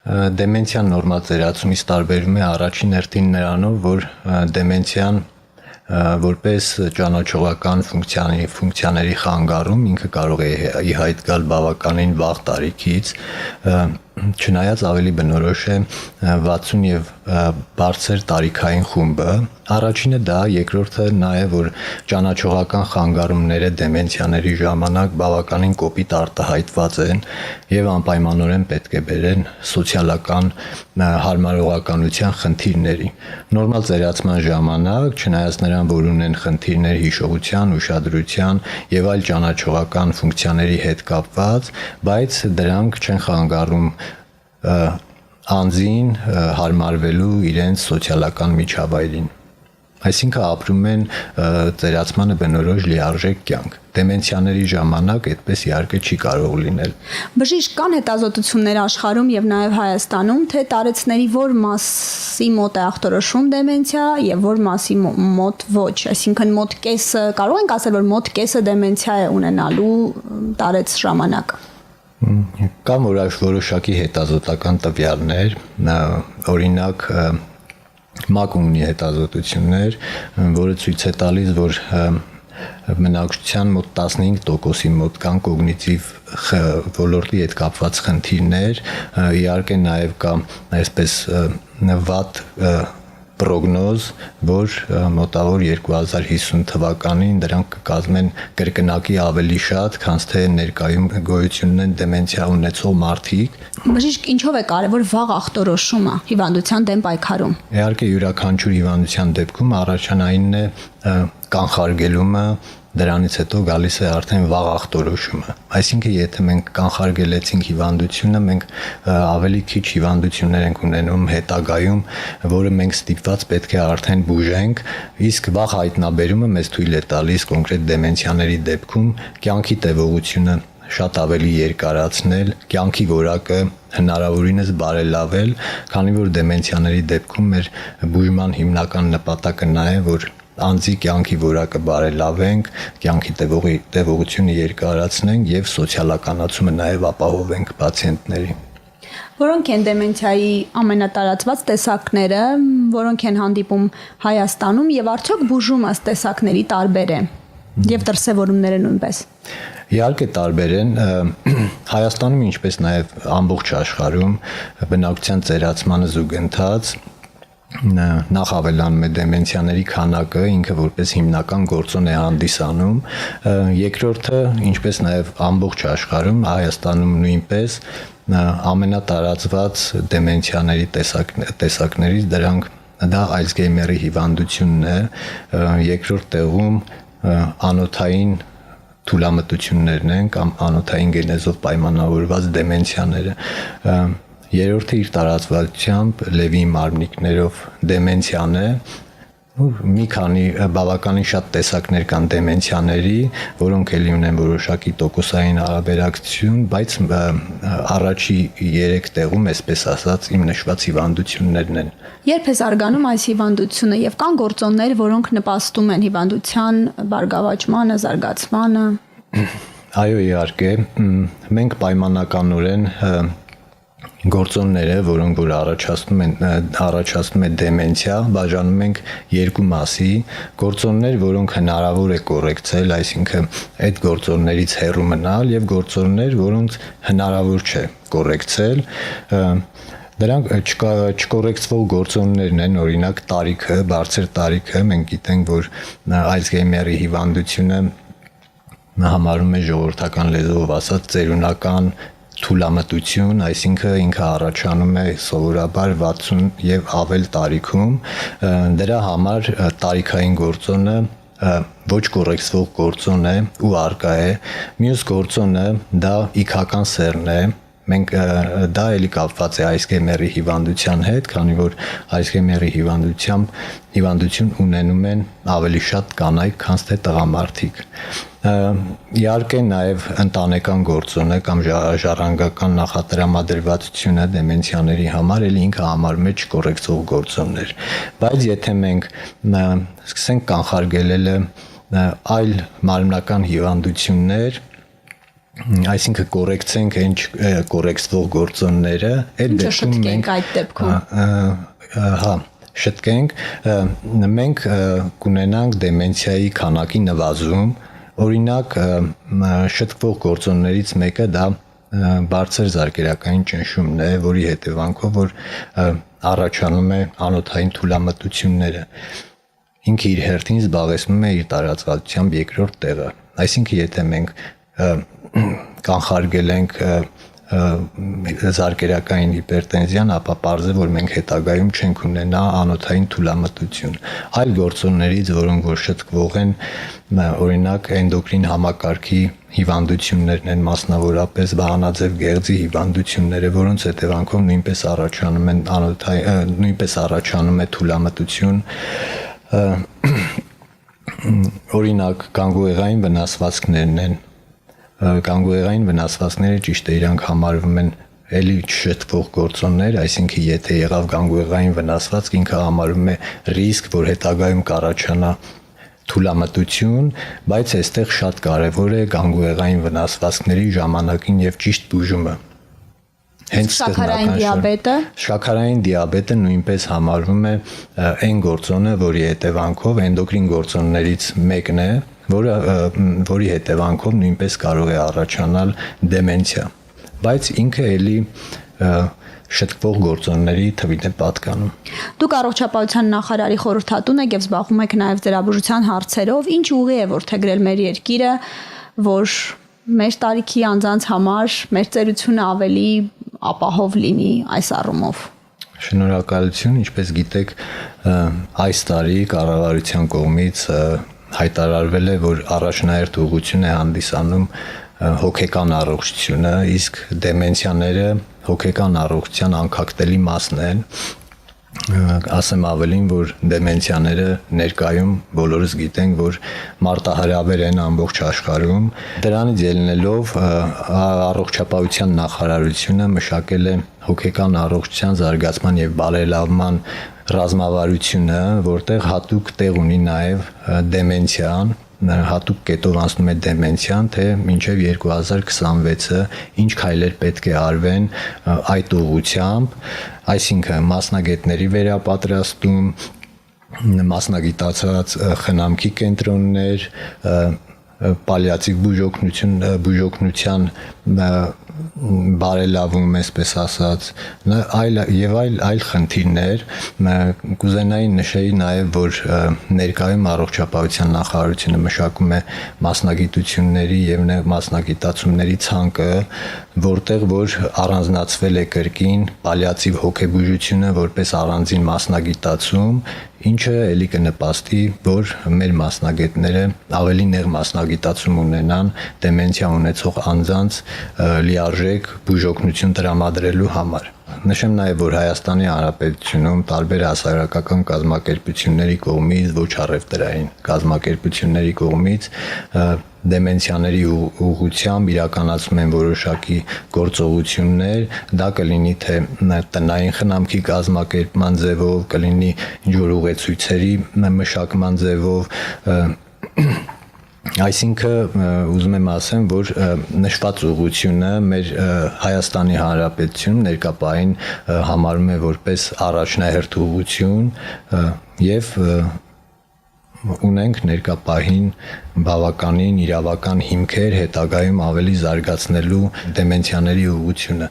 Դեմենցիան նորմալ ծերացումից տարբերում է առաջին հերթին նրանով, որ դեմենցիան որպես ճանաչողական ֆունկցիաների խանգարում ինքը կարող է ի հայտ գալ բավականին վաղ տարիքից, չնայած ավելի բնորոշ է 60 եւ բարձր տարիքային խումբը։ Առաջինը դա, երկրորդը նա է, որ ճանաչողական խանգարումները դեմենցիաների ժամանակ բավականին կոպիտ արտահայտված են եւ անպայմանորեն պետք է բերեն սոցիալական հարմարողականության խնդիրների։ Նորմալ ծերացման ժամանակ, չնայած նրան, որ ունեն խնդիրներ հիշողության, ուշադրության եւ այլ ճանաչողական ֆունկցիաների հետ կապված, բայց դրանք չեն խանգարում անձին հարմարվելու իրենց սոցիալական միջավայրին։ Այսինքն ապրում են ծերացմանը բնորոշ լիարժեք կյանք։ Դեմենցիաների ժամանակ այդպես իհարկե չի կարող լինել։ Բժիշկ, կան հետազոտություններ աշխարհում եւ նաեւ Հայաստանում, թե տարեցների որ մասի մոտ է ախտորոշում դեմենցիա եւ որ մասի մոտ ոչ, այսինքն մոտ կեսը, կարող ենք ասել, որ մոտ կեսը դեմենցիա է ունենալու տարեց ժամանակ։ Կան որոշակի հետազոտական տվյալներ, օրինակ ՄԱԿ-ը ունի հետազոտություններ, որը ցույց է տալիս, որ բնակչության մոտ 15%-ի մոտ կան կոգնիտիվ ոլորտի հետ կապված խնդիրներ, իհարկե նաև կա այսպես վատ պրոգնոզ, որ մոտավոր 2050 թվականին դրանք կկազմեն կրկնակի ավելի շատ, քան թե ներկայում գոյություն ունեն դեմենցիա ունեցող մարդիկ։ Բժիշկ, ինչով է կարևոր վաղ ախտորոշումը հիվանդության դեմ պայքարում։ Իհարկե յուրաքանչյուր հիվանդության դեպքում առաջնայինն է կանխարգելումը, դրանից հետո գալիս է արդեն վաղ ախտորոշումը։ Այսինքն, եթե մենք կանխարգելեցինք հիվանդությունը, մենք ավելի քիչ հիվանդություններ ենք ունենում հետագայում, որը մենք ստիպված պետք է արդեն բուժենք, իսկ վաղ հայտնաբերումը մեզ թույլ է տալիս կոնկրետ դեմենցիաների դեպքում կյանքի տևողությունը շատ ավելի երկարացնել, կյանքի որակը հնարավորինս բարելավել, քանի որ դեմենցիաների դեպքում մեր բուժման հիմնական նպատակը նա է, որ անձի կյանքի որակը բարելավենք, կյանքի տևողությունը երկարացնենք եւ սոցիալականացումը նաեւ ապահովենք պացիենտների։ Որոնք են դեմենցիայի ամենատարածված տեսակները, որոնք են հանդիպում Հայաստանում եւ արդյոք բուժումը ըստ տեսակների տարբեր է եւ դրսեւորումները նույնպես։ Իհարկե տարբեր են, Հայաստանում ինչպես նաեւ ամբողջ աշխարհում բնակչության ծերացմանը զուգընթաց նախ ավելանում է դեմենցիաների քանակը, ինքը որպես հիմնական գործոն է հանդիսանում, երկրորդը, ինչպես նաև ամբողջ աշխարհում, Հայաստանում նույնպես ամենատարածված դեմենցիաների տեսակներից դրանք դա Ալցգեյմերի հիվանդությունն է, երկրորդ տեղում անոթային թուլամտություններն են կամ անոթային գենեզով պայմանավորված դեմենցիաները, երրորդը իր տարածվածությամբ լևի մարմնիկներով դեմենցիան է, մի քանի բավականին շատ տեսակներ կան դեմենցիաների, որոնք էլի ունեն որոշակի տոկոսային հարաբերակցություն, բայց առաջի 3 տեղում, այսպես ասած, իմ նշված հիվանդություններն են։ Երբ է զարգանում այս հիվանդությունը եւ կան գործոններ, որոնք նպաստում են հիվանդության բարգավաճմանը, զարգացմանը։ Այո, իհարկե, մենք պայմանականորեն գործոնները, որոնք որ առաջացնում է դեմենցիա, բաժանում ենք երկու մասի, գործոններ, որոնք հնարավոր է կոռեկցել, այսինքն այդ գործոններից հեռու մնալ, եւ գործոններ, որոնց հնարավոր չէ կոռեկցել։ Դրանք չկոռեկցվող գործոններն են, օրինակ տարիքը, բարձր տարիքը, մենք գիտենք, որ Ալցգեյմերի հիվանդությունը համարում է ժողովրդական լեզվով ասած ծերունական թուլամտություն, այսինքն ինքը առաջանում է սովորաբար 60 եւ ավել տարիքում, դրա համար տարիքային գործոնը ոչ կոռեկցվող գործոն է ու արկա է, մյուս գործոնը դա իքական սեռն է, մենք դա էլի կապված է Ալցգեյմերի հիվանդության հետ, քանի որ Ալցգեյմերի հիվանդություն ունենում են ավելի շատ կանայք, քան թե տղամարդիկ։ Իհարկե նաև ընտանեկան գործոնը կամ ժառանգական նախատրամադրվածությունը դեմենցիաների համար էլի ինքը համարում է չկոռեկցվող գործոններ, բայց եթե մենք սկսենք կանխարգելելը այլ մարմնական հիվանդություններ, այսինքն կորեկցենք այն կորեկցվող գործոնները, այդ Ինչ դեպքում շտկենք այդ դեպքում։ հա շտկենք, մենք կունենանք դեմենցիայի քանակի նվազում, օրինակ շտկվող գործոններից մեկը դա բարձր զարկերակային ճնշումն է, որի հետևանքով որ առաջանում է անոթային թուլամտությունները, ինքը իր հերթին զբաղեցնում է իր տարածվածությամբ երկրորդ տեղը, այսինքն եթե մենք կանխարգել ենք զարկերակային հիպերտենզիան, ապա պարզ է, որ մենք հետագայում չենք ունենա անոթային թուլամտություն։ Այլ գործոններից, որոնք որ շտկվող են, օրինակ էնդոկրին համակարգի հիվանդություններն են, մասնավորապես վահանաձև գեղձի հիվանդությունները, որոնց հետևանքով նույնպես առաջանում է թուլամտություն, օրինակ գանգուեղային վնասվածքներն են, գանգուեղային վնասվածքները ճիշտ է իրանք համարվում են էլի շտկվող գործոններ, այսինքն եթե եղավ գանգուեղային վնասվածք, ինքը համարվում է ռիսկ, որ հետագայում կառաջանա թուլամտություն, բայց այստեղ շատ կարևոր է գանգուեղային վնասվածքների ժամանակին եւ ճիշտ բուժումը։ Հենց Շաքարային դիաբետը։ Շաքարային դիաբետը նույնպես համարվում է այն գործոնը, որի հետևանքով էնդոկրին գործոններից մեկն է, որի հետևանքով նույնպես կարող է առաջանալ դեմենցիա, բայց ինքը էլի շտկվող գործոնների թվին է պատկանում։ Դուք առողջապահության նախարարի խորհրդատուն եք եւ զբաղվում եք նաեւ ձեռաբուժության հարցերով, ինչ ուղի է որդեգրել մեր երկիրը, որ մեր տարիքի անձանց համար մեր ծերությունը ավելի ապահով լինի այս առումով։ Շնորհակալություն, ինչպես գիտեք, այս տարի կառավարության կողմից հայտարարվել է, որ առաջնահերթ ուղղություն է հանդիսանում հոգեկան առողջությունը, իսկ դեմենցիաները հոգեկան առողջության անկախտելի մասն են, ասեմ ավելին, որ դեմենցիաները ներկայում բոլորս գիտենք, որ մարտահրավեր են ամբողջ աշխարհում, դրանից ելնելով առողջապահության նախարարությունը մշակել է հոգեկան առողջության զարգացման եւ բարելավման ռազմավարությունը, որտեղ հատուկ տեղ ունի նաեւ դեմենցիան, հատուկ կետով անցնում է դեմենցիան, թե մինչև 2026-ը ինչ քայլեր պետք է արվեն այդ ուղղությամբ, այսինքն մասնագետների վերապատրաստում, մասնագիտացած խնամքի կենտրոններ, պալիատիվ բուժօգնության բարելավում, այսպես ասած, այլ խնդիրներ, կուզենայի նշեի նաև, որ ներկայում առողջապահության նախարարությունը մշակում է մասնագիտությունների եւ մասնագիտացումների ցանկը, որտեղ որ առանձնացվել է կրկին պալիատիվ հոգեբուժությունը որպես առանձին մասնագիտացում, ինչը ելի կնպաստի, որ մեր մասնագետները ավելի նեղ մասնագիտացում ունենան դեմենցիա ունեցող անձանց լիարժեք բուժօգնություն տրամադրելու համար։ Նշեմ նաև, որ Հայաստանի Հանրապետությունում տարբեր հասարակական կազմակերպությունների կողմից, ոչ առևտրային կազմակերպությունների կողմից դեմենցիաների ուղղությամբ իրականացում են որոշակի գործողություններ, դա կլինի թե տնային խնամքի կազմակերպման ձևով, կլինի ինչ-որ ուղեցույցերի մշակման ձևով, այսինքն ուզում եմ ասեմ, որ նշված ուղղությունը մեր Հայաստանի Հանրապետությունում ներկապային համարում է որպես առաջնահերթ ուղղություն եւ ունենք ներկապահին բավականին իրավական հիմքեր հետագայում ավելի զարգացնելու դեմենցիաների ուղղությունը։